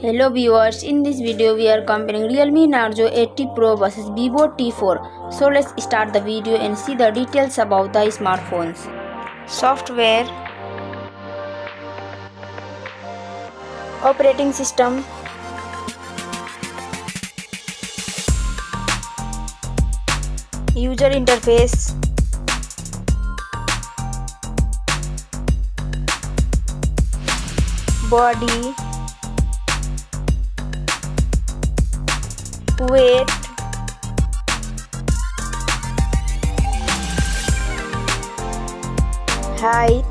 Hello viewers, in this video we are comparing Realme Narzo 80 Pro versus Vivo T4. So let's start the video and see the details about the smartphones. Software, operating system, user interface, body, weight, height,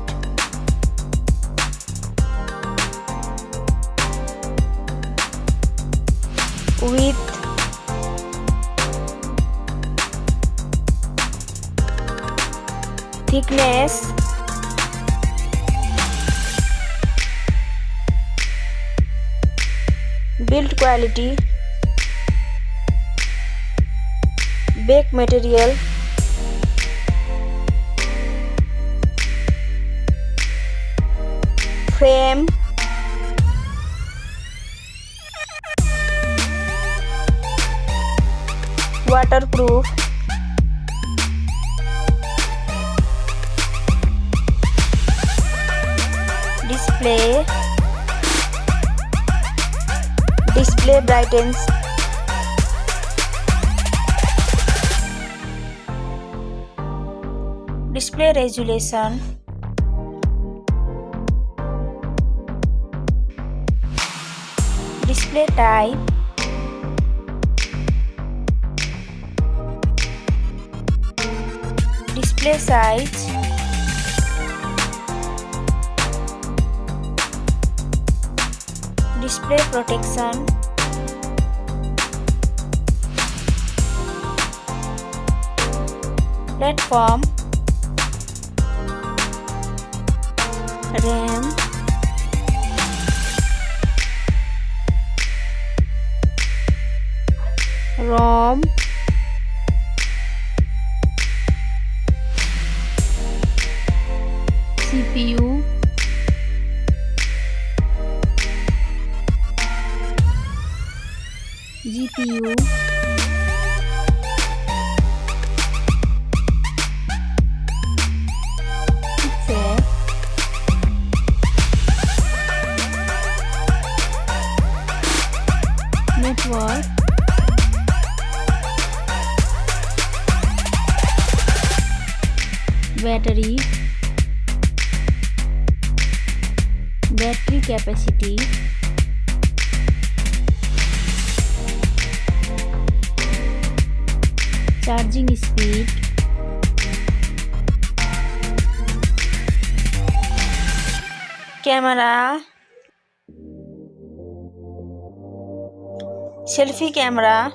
width, thickness, build quality, back material, frame, waterproof, display brightens, display resolution, display type, display size, display protection, platform, RAM, ROM, CPU, GPU, chipset, network, battery capacity, charging speed, camera, selfie camera,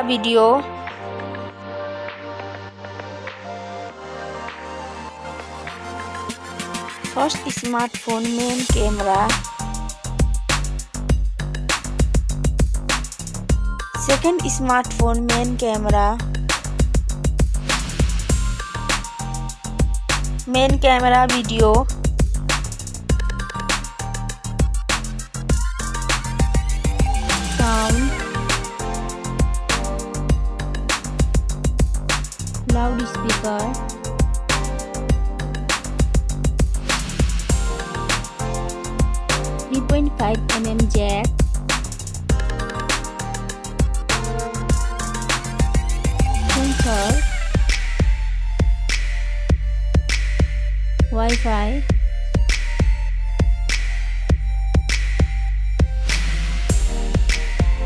video, first smartphone main camera, second smartphone main camera, video, sound, loudspeaker, 3.5mm jack, sensor, Wi-Fi,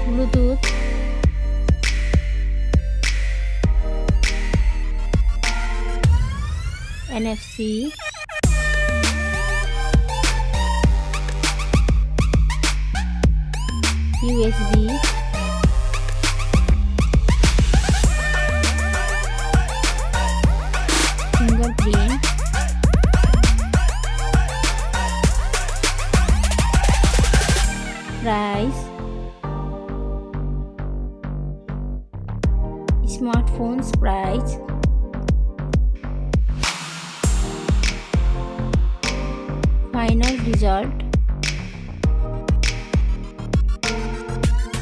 Bluetooth, NFC, USB, fingerprint, price, smartphones price, result.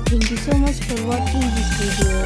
Thank you so much for watching this video.